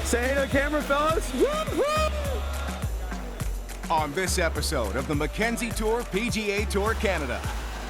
Say hey to the camera, fellas. On this episode of the Mackenzie Tour PGA Tour Canada,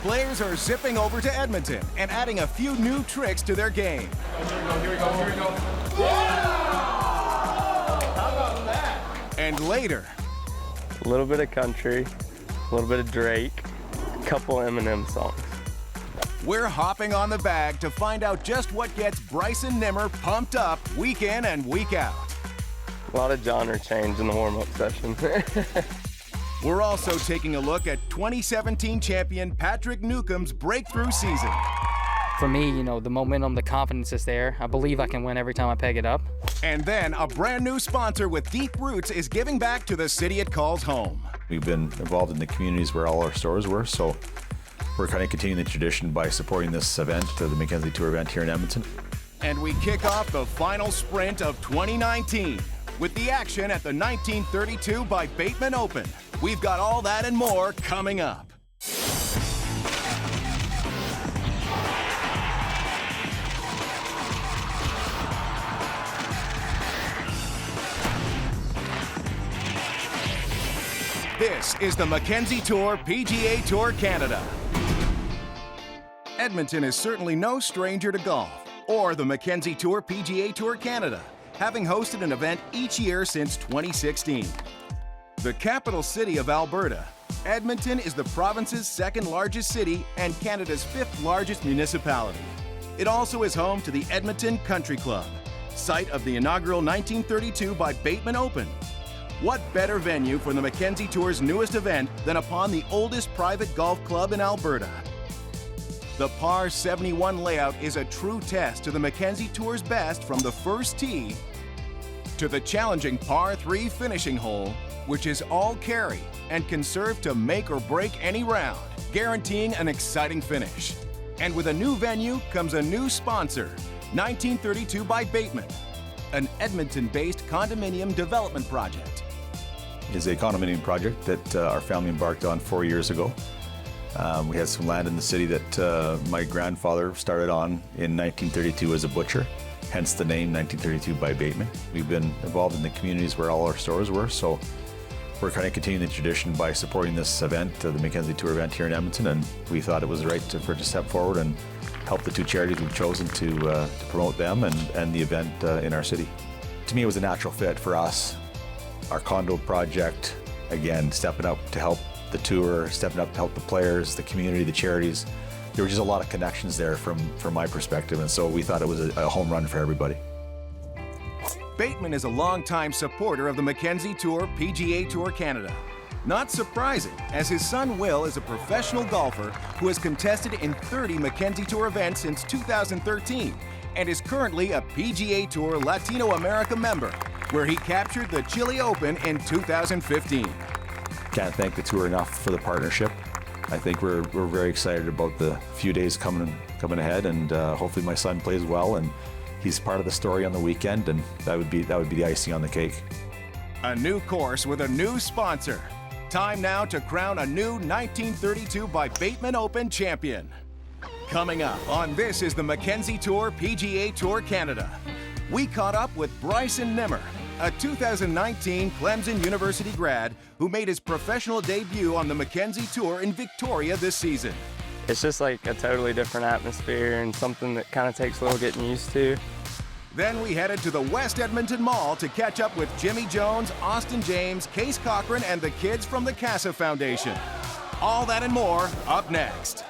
players are zipping over to Edmonton and adding a few new tricks to their game. Here we go. How about that? And later, A little bit of country, a little bit of Drake, a couple Eminem songs. we're hopping on the bag to find out just what gets Bryson Narum pumped up week in and week out. A lot of genre change in the warm-up session. We're also taking a look at 2017 champion Patrick Newcombe's breakthrough season. For me, you know, the momentum, the confidence is there. I believe I can win every time I peg it up. And then a brand new sponsor with deep roots is giving back to the city it calls home. We've been involved in the communities where all our stores were, so we're kind of continuing the tradition by supporting this event, the Mackenzie Tour event here in Edmonton. And we kick off the final sprint of 2019 with the action at the 1932 by Bateman Open. We've got all that and more coming up. This is the Mackenzie Tour PGA Tour Canada. Edmonton is certainly no stranger to golf or the Mackenzie Tour PGA Tour Canada, having hosted an event each year since 2016. The capital city of Alberta, Edmonton is the province's second largest city and Canada's fifth largest municipality. It also is home to the Edmonton Country Club, site of the inaugural 1932 by Bateman Open. What better venue for the Mackenzie Tour's newest event than upon the oldest private golf club in Alberta? The par 71 layout is a true test to the Mackenzie Tour's best from the first tee to the challenging par 3 finishing hole, which is all carry and can serve to make or break any round, guaranteeing an exciting finish. And with a new venue comes a new sponsor, 1932 by Bateman, an Edmonton-based condominium development project. It's a condominium project that our family embarked on 4 years ago. We had some land in the city that my grandfather started on in 1932 as a butcher, hence the name 1932 by Bateman. We've been involved in the communities where all our stores were, so we're kind of continuing the tradition by supporting this event, the Mackenzie Tour event here in Edmonton, and we thought it was right for to step forward and help the two charities we've chosen to promote them and the event in our city. To me, it was a natural fit for us. Our condo project, again, stepping up to help the tour, stepping up to help the players, the community, the charities. There were just a lot of connections there from my perspective, and so we thought it was a home run for everybody. Bateman is a longtime supporter of the Mackenzie Tour PGA Tour Canada. Not surprising, as his son Will is a professional golfer who has contested in 30 Mackenzie Tour events since 2013 and is currently a PGA Tour Latino America member, where he captured the Chile Open in 2015. Can't thank the tour enough for the partnership. I think we're very excited about the few days coming ahead, and hopefully my son plays well and he's part of the story on the weekend, and that would be the icing on the cake. A new course with a new sponsor. Time now to crown a new 1932 by Bateman Open champion. Coming up on This is the Mackenzie Tour PGA Tour Canada, we caught up with Bryson Narum, a 2019 Clemson University grad who made his professional debut on the Mackenzie Tour in Victoria this season. It's just like a totally different atmosphere and something that kind of takes a little getting used to. Then we headed to the West Edmonton Mall to catch up with Jimmy Jones, Austin James, Case Cochran, and the kids from the CASA Foundation. All that and more up next.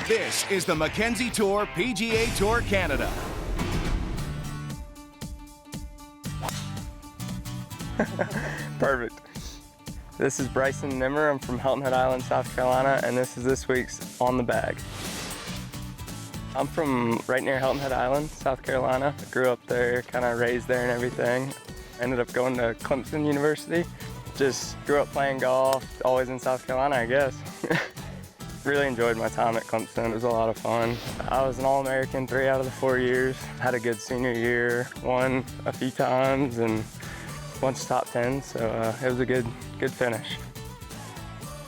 This is the Mackenzie Tour PGA Tour Canada. Perfect. This is Bryson Narum. I'm from Hilton Head Island, South Carolina, and this is this week's On the Bag. I'm from right near Hilton Head Island, South Carolina. I grew up there, kind of raised there and everything. Ended up going to Clemson University. Just grew up playing golf, always in South Carolina, I guess. Really enjoyed my time at Clemson. It was a lot of fun. I was an All-American 3 out of the 4 years. Had a good senior year, won a few times, and bunch of top 10s, so it was a good finish.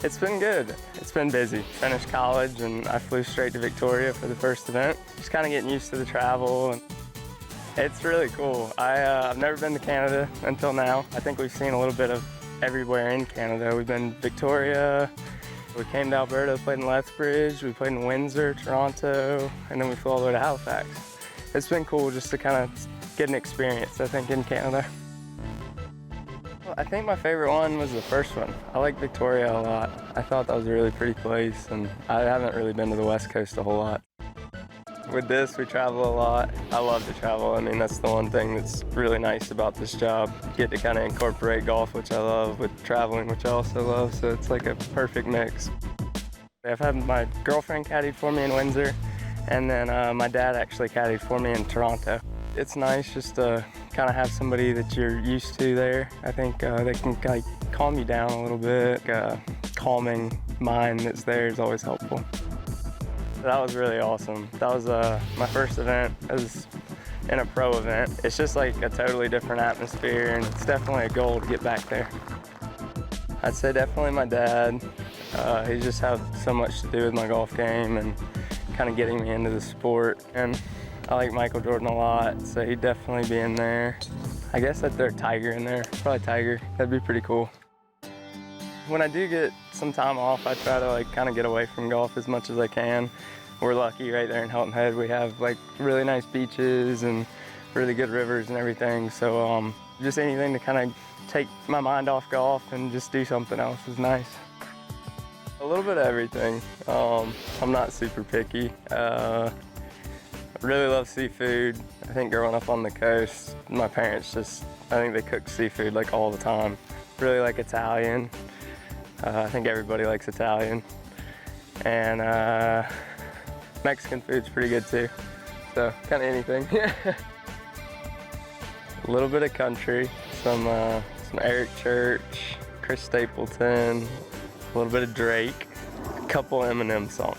It's been good. It's been busy. Finished college and I flew straight to Victoria for the first event. Just kind of getting used to the travel. And it's really cool. I've never been to Canada until now. I think we've seen a little bit of everywhere in Canada. We've been to Victoria, we came to Alberta, played in Lethbridge, we played in Windsor, Toronto, and then we flew all the way to Halifax. It's been cool just to kind of get an experience, I think, in Canada. I think my favorite one was the first one. I like Victoria a lot. I thought that was a really pretty place, and I haven't really been to the West Coast a whole lot. With this, we travel a lot. I love to travel. I mean, that's the one thing that's really nice about this job. You get to kind of incorporate golf, which I love, with traveling, which I also love, so it's like a perfect mix. I've had my girlfriend caddied for me in Windsor, and then my dad actually caddied for me in Toronto. It's nice just to kind of have somebody that you're used to there. I think they can kind of calm you down a little bit. Calming mind that's there is always helpful. That was really awesome. That was my first event. It was in a pro event. It's just like a totally different atmosphere, and it's definitely a goal to get back there. I'd say definitely my dad. He just had so much to do with my golf game and kind of getting me into the sport. And I like Michael Jordan a lot, so he'd definitely be in there. I guess I'd throw Tiger in there, probably Tiger. That'd be pretty cool. When I do get some time off, I try to like kind of get away from golf as much as I can. We're lucky right there in Hilton Head. We have like really nice beaches and really good rivers and everything. So just anything to kind of take my mind off golf and just do something else is nice. A little bit of everything. I'm not super picky. I really love seafood. I think growing up on the coast, my parents I think they cook seafood like all the time. Really like Italian. I think everybody likes Italian. And Mexican food's pretty good too. So kind of anything. A little bit of country, some Eric Church, Chris Stapleton, a little bit of Drake, a couple Eminem songs.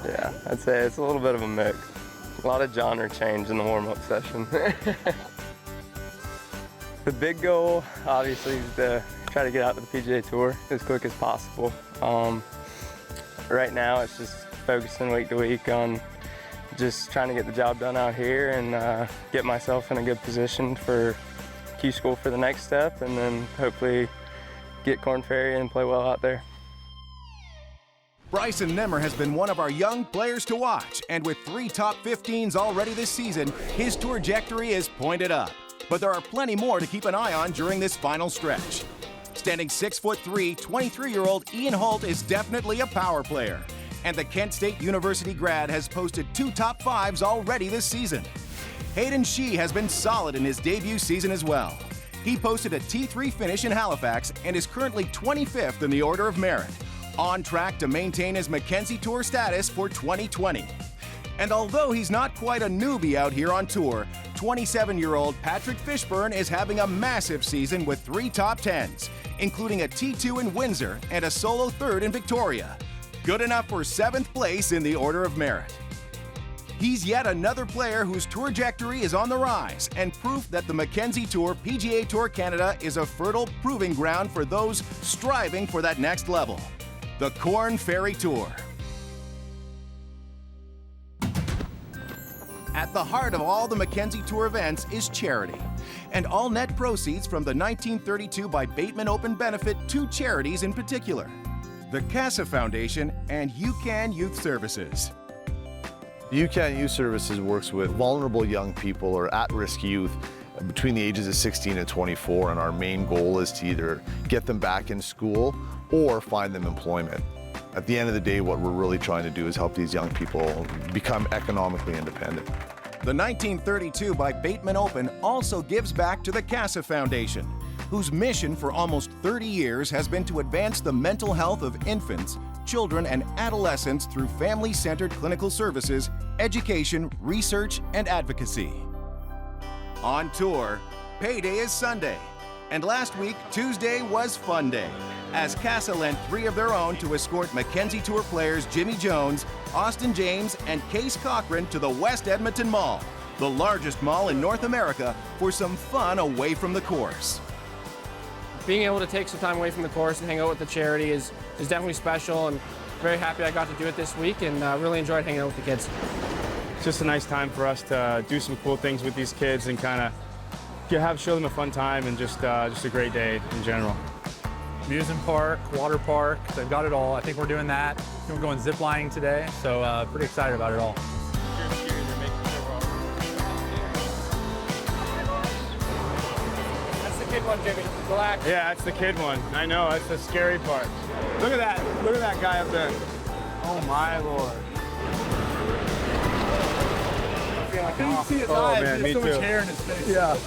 Yeah, I'd say it's a little bit of a mix. A lot of genre change in the warm-up session. The big goal, obviously, is to try to get out to the PGA Tour as quick as possible. Right now, it's just focusing week to week on just trying to get the job done out here and get myself in a good position for Q School for the next step, and then hopefully get Korn Ferry and play well out there. Bryson Narum has been one of our young players to watch, and with 3 top 15s already this season, his tour trajectory is pointed up. But there are plenty more to keep an eye on during this final stretch. Standing 6'3", 23-year-old Ian Holt is definitely a power player, and the Kent State University grad has posted 2 top 5s already this season. Hayden Shee has been solid in his debut season as well. He posted a T3 finish in Halifax and is currently 25th in the order of merit, on track to maintain his Mackenzie Tour status for 2020. And although he's not quite a newbie out here on tour, 27-year-old Patrick Fishburne is having a massive season with 3 top 10s, including a T2 in Windsor and a solo 3rd in Victoria. Good enough for 7th place in the order of merit. He's yet another player whose tour trajectory is on the rise, and proof that the Mackenzie Tour PGA Tour Canada is a fertile proving ground for those striving for that next level. The Korn Ferry Tour. At the heart of all the Mackenzie Tour events is charity, and all net proceeds from the 1932 by Bateman Open benefit 2 charities in particular: the CASA Foundation and UCAN Youth Services. UCAN Youth Services works with vulnerable young people or at-risk youth between the ages of 16 and 24, and our main goal is to either get them back in school or find them employment. At the end of the day, what we're really trying to do is help these young people become economically independent. The 1932 by Bateman Open also gives back to the CASA Foundation, whose mission for almost 30 years has been to advance the mental health of infants, children, and adolescents through family-centered clinical services, education, research, and advocacy. On tour, payday is Sunday. And last week, Tuesday was Fun Day, as CASA lent 3 of their own to escort Mackenzie Tour players Jimmy Jones, Austin James, and Case Cochran to the West Edmonton Mall, the largest mall in North America, for some fun away from the course. being able to take some time away from the course and hang out with the charity is definitely special, and very happy I got to do it this week, and really enjoyed hanging out with the kids. It's just a nice time for us to do some cool things with these kids and kind of show them a fun time, and just a great day in general. Amusement park, water park, they've got it all. I think we're doing that. We're going zip lining today, so pretty excited about it all. That's the kid one, Jimmy. Relax. Yeah, that's the kid one. I know, that's the scary part. Look at that. Look at that guy up there. Oh my Lord. I couldn't see his Oh, eyes. man, There's me so much too. hair in his face. Yeah.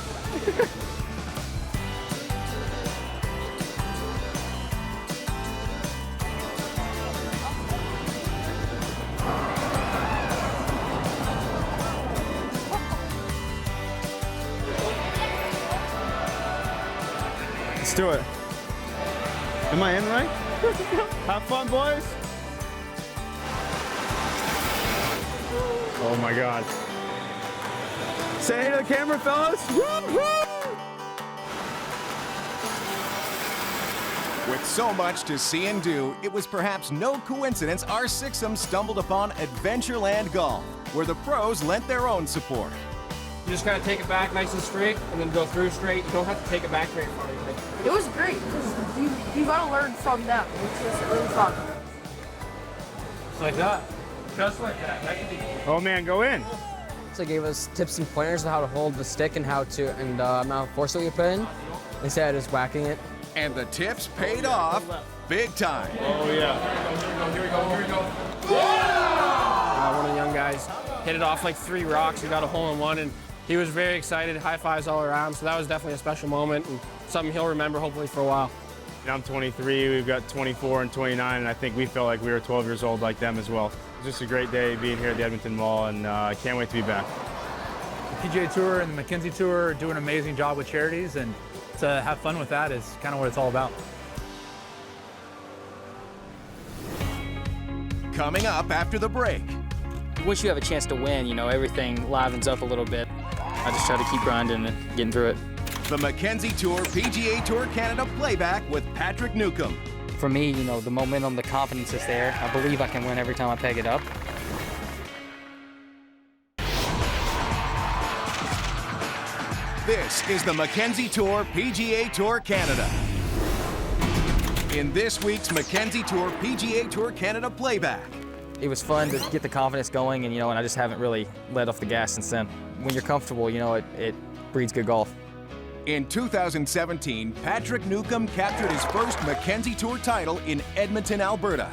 Let's do it. Am I in right? Have fun, boys. Oh my God. Say hey to the camera, fellas. With so much to see and do, it was perhaps no coincidence our sixum stumbled upon Adventureland Golf, where the pros lent their own support. You just kind of take it back nice and straight, and then go through straight. You don't have to take it back very far. It was great. You got to learn from them, which is really fun. Just like that. Just like that. That could be. Oh man, go in. So they gave us tips and pointers on how to hold the stick and how to amount of force that we put in. They said just whacking it. And the tips paid off big time. Oh yeah. Here we go. One of the young guys hit it off like 3 rocks and got a hole-in-one, and he was very excited. High fives all around. So that was definitely a special moment and something he'll remember hopefully for a while. I'm 23, we've got 24 and 29, and I think we felt like we were 12 years old like them as well. It's just a great day being here at the Edmonton Mall, and I can't wait to be back. The PGA Tour and the Mackenzie Tour do an amazing job with charities, and to have fun with that is kind of what it's all about. Coming up after the break. Once you have a chance to win, you know, everything livens up a little bit. I just try to keep grinding and getting through it. The Mackenzie Tour PGA Tour Canada playback with Patrick Newcombe. For me, you know, the momentum, the confidence is there. I believe I can win every time I peg it up. This is the Mackenzie Tour PGA Tour Canada. In this week's Mackenzie Tour PGA Tour Canada playback. It was fun to get the confidence going, and I just haven't really let off the gas since then. When you're comfortable, it breeds good golf. In 2017, Patrick Newcombe captured his first Mackenzie Tour title in Edmonton, Alberta.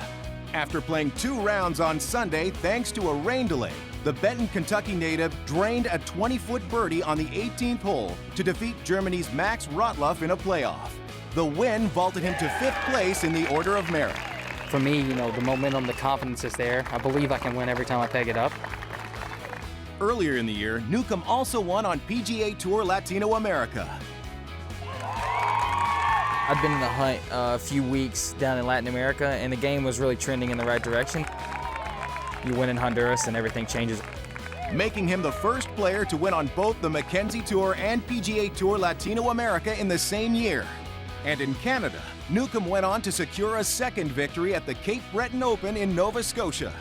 After playing 2 rounds on Sunday thanks to a rain delay, the Benton, Kentucky native drained a 20-foot birdie on the 18th hole to defeat Germany's Max Rotluff in a playoff. The win vaulted him to 5th place in the order of merit. For me, the momentum, the confidence is there. I believe I can win every time I peg it up. Earlier in the year, Newcombe also won on PGA Tour Latino America. I've been in the hunt a few weeks down in Latin America, and the game was really trending in the right direction. You win in Honduras, and everything changes. Making him the first player to win on both the Mackenzie Tour and PGA Tour Latino America in the same year. And in Canada, Newcombe went on to secure a second victory at the Cape Breton Open in Nova Scotia.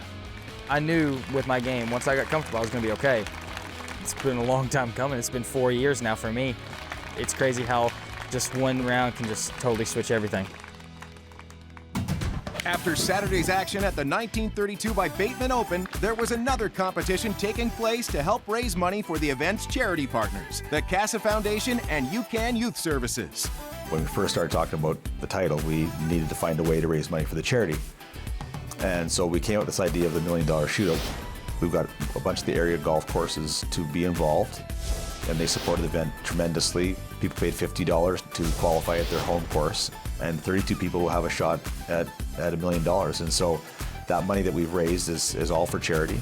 I knew with my game, once I got comfortable, I was going to be okay. It's been a long time coming. It's been 4 years now for me. It's crazy how just one round can just totally switch everything. After Saturday's action at the 1932 by Bateman Open, there was another competition taking place to help raise money for the event's charity partners, the CASA Foundation and UCAN Youth Services. When we first started talking about the title, we needed to find a way to raise money for the charity. And so we came up with this idea of the $1 Million Shootout. We've got a bunch of the area golf courses to be involved, and they supported the event tremendously. People paid $50 to qualify at their home course, and 32 people will have a shot at $1 million. And so that money that we've raised is all for charity.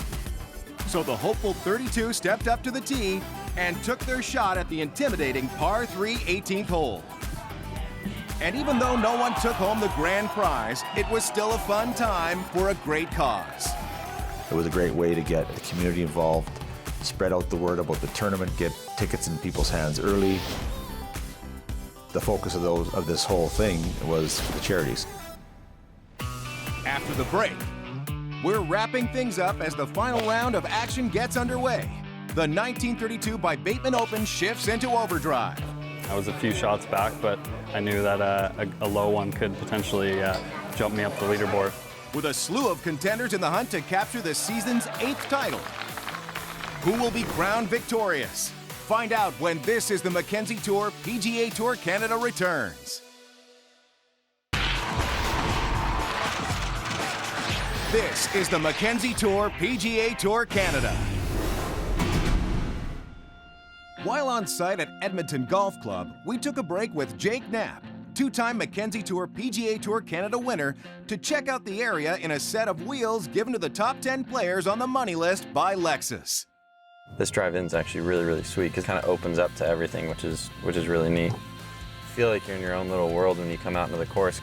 So the hopeful 32 stepped up to the tee and took their shot at the intimidating par 3 18th hole. And even though no one took home the grand prize, it was still a fun time for a great cause. It was a great way to get the community involved, spread out the word about the tournament, get tickets in people's hands early. the focus of this whole thing was the charities. After the break, we're wrapping things up as the final round of action gets underway. The 1932 by Bateman Open shifts into overdrive. I was a few shots back, but I knew that a low one could potentially jump me up the leaderboard. With a slew of contenders in the hunt to capture the season's 8th title. Who will be crowned victorious? Find out when This Is the Mackenzie Tour PGA Tour Canada returns. This is the Mackenzie Tour PGA Tour Canada. While on site at Edmonton Golf Club, we took a break with Jake Knapp, two-time Mackenzie Tour PGA Tour Canada winner, to check out the area in a set of wheels given to the top 10 players on the money list by Lexus. This drive-in is actually really, really sweet because it kind of opens up to everything, which is really neat. You feel like you're in your own little world when you come out into the course.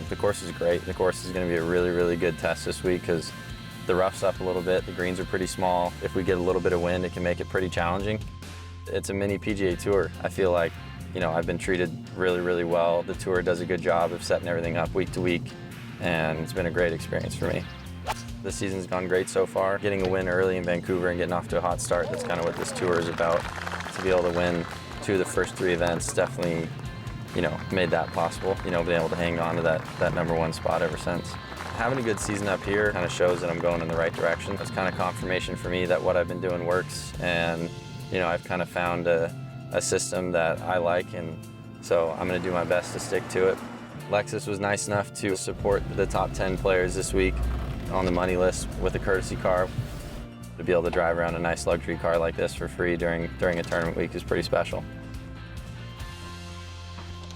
The course is great. The course is going to be a really, really good test this week because the rough's up a little bit. The greens are pretty small. If we get a little bit of wind, it can make it pretty challenging. It's a mini PGA Tour. I feel like, you know, I've been treated really, really well. The tour does a good job of setting everything up week to week, and it's been a great experience for me. The season's gone great so far. Getting a win early in Vancouver and getting off to a hot start, that's kind of what this tour is about. To be able to win 2 of the first 3 events definitely, you know, made that possible. You know, being able to hang on to that #1 spot ever since. Having a good season up here kind of shows that I'm going in the right direction. It's kind of confirmation for me that what I've been doing works, and you know, I've kind of found a system that I like, and so I'm going to do my best to stick to it. Lexus was nice enough to support the top 10 players this week on the money list with a courtesy car. To be able to drive around a nice luxury car like this for free during a tournament week is pretty special.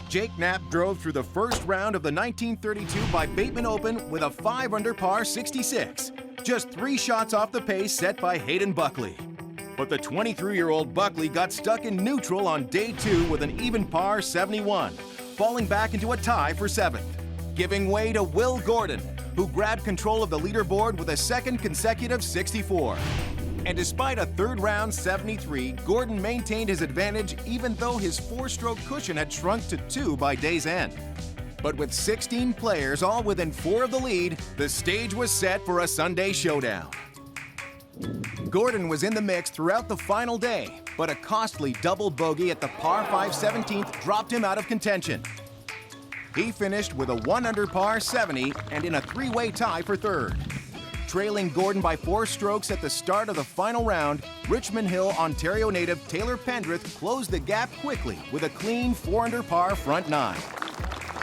Jake Knapp drove through the first round of the 1932 by Bateman Open with a 5 under par 66, just 3 shots off the pace set by Hayden Buckley. But the 23-year-old Buckley got stuck in neutral on day 2 with an even par 71, falling back into a tie for 7th, giving way to Will Gordon, who grabbed control of the leaderboard with a second consecutive 64. And despite a third round 73, Gordon maintained his advantage even though his 4-stroke cushion had shrunk to 2 by day's end. But with 16 players all within 4 of the lead, the stage was set for a Sunday showdown. Gordon was in the mix throughout the final day, but a costly double bogey at the par 5 17th dropped him out of contention. He finished with a 1 under par 70 and in a 3-way tie for 3rd. Trailing Gordon by 4 strokes at the start of the final round, Richmond Hill, Ontario native Taylor Pendrith closed the gap quickly with a clean 4 under par front 9.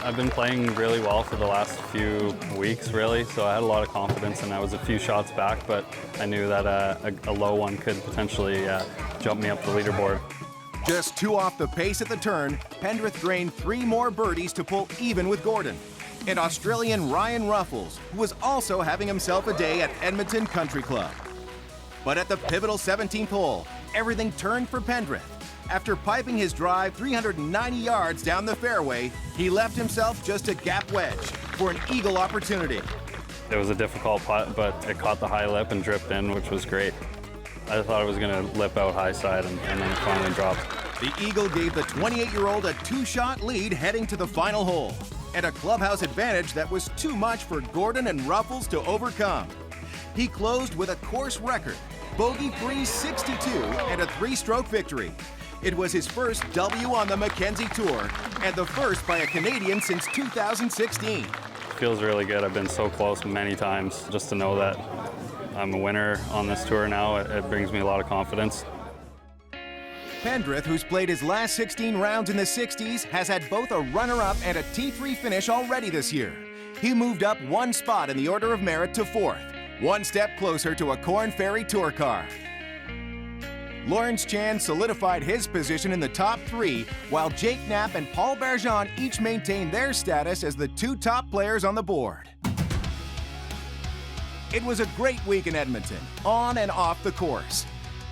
I've been playing really well for the last few weeks, really, so I had a lot of confidence, and I was a few shots back, but I knew that a low one could potentially jump me up the leaderboard. Just 2 off the pace at the turn, Pendrith drained 3 more birdies to pull even with Gordon. And Australian Ryan Ruffles, who was also having himself a day at Edmonton Country Club. But at the pivotal 17th hole, everything turned for Pendrith. After piping his drive 390 yards down the fairway, he left himself just a gap wedge for an eagle opportunity. It was a difficult putt, but it caught the high lip and dripped in, which was great. I thought it was going to lip out high side, and then it finally dropped. The eagle gave the 28-year-old a 2-shot lead heading to the final hole, and a clubhouse advantage that was too much for Gordon and Ruffles to overcome. He closed with a course record, bogey-free 62 and a 3-stroke victory. It was his first W on the Mackenzie Tour, and the first by a Canadian since 2016. Feels really good. I've been so close many times. Just to know that I'm a winner on this tour now, it brings me a lot of confidence. Pendrith, who's played his last 16 rounds in the 60s, has had both a runner-up and a T3 finish already this year. He moved up 1 spot in the order of merit to 4th, 1 step closer to a Corn Ferry Tour car. Lawrence Chan solidified his position in the top 3, while Jake Knapp and Paul Barjon each maintained their status as the 2 top players on the board. It was a great week in Edmonton, on and off the course.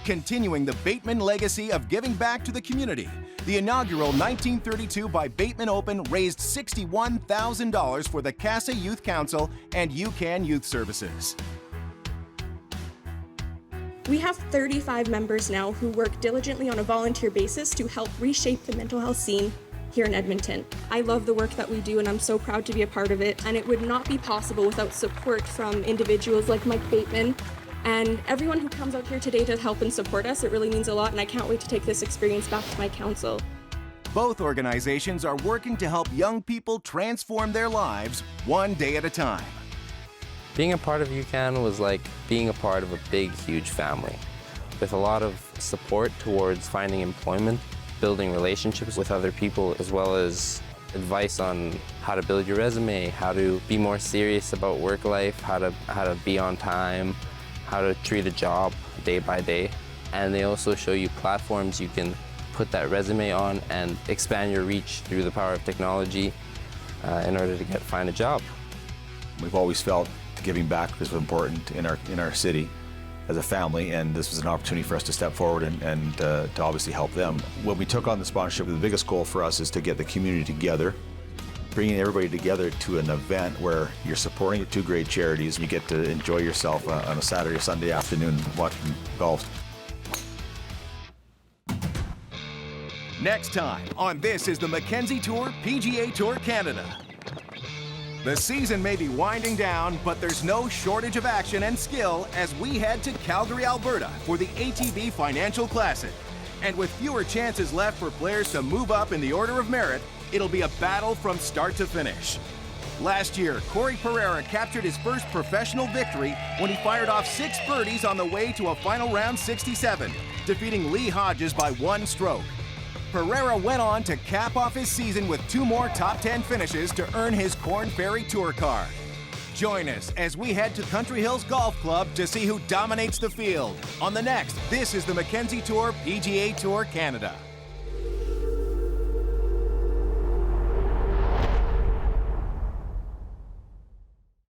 Continuing the Bateman legacy of giving back to the community, the inaugural 1932 by Bateman Open raised $61,000 for the CASA Youth Council and UCAN Youth Services. We have 35 members now who work diligently on a volunteer basis to help reshape the mental health scene here in Edmonton. I love the work that we do and I'm so proud to be a part of it, and it would not be possible without support from individuals like Mike Bateman and everyone who comes out here today to help and support us. It really means a lot, and I can't wait to take this experience back to my council. Both organizations are working to help young people transform their lives one day at a time. Being a part of UCAN was like being a part of a big, huge family, with a lot of support towards finding employment, building relationships with other people, as well as advice on how to build your resume, how to be more serious about work life, how to be on time, how to treat a job day by day. And they also show you platforms you can put that resume on and expand your reach through the power of technology in order to find a job. We've always felt giving back is important in our city as a family, and this was an opportunity for us to step forward and to obviously help them. When we took on the sponsorship, the biggest goal for us is to get the community together, bringing everybody together to an event where you're supporting two great charities. You get to enjoy yourself on a Saturday or Sunday afternoon watching golf. Next time on This is the Mackenzie Tour PGA Tour Canada. The season may be winding down, but there's no shortage of action and skill as we head to Calgary, Alberta for the ATB Financial Classic. And with fewer chances left for players to move up in the order of merit, it'll be a battle from start to finish. Last year, Corey Pereira captured his first professional victory when he fired off 6 birdies on the way to a final round 67, defeating Lee Hodges by 1 stroke. Pereira went on to cap off his season with 2 more top 10 finishes to earn his Corn Ferry Tour card. Join us as we head to Country Hills Golf Club to see who dominates the field on the next This is the Mackenzie Tour PGA Tour Canada.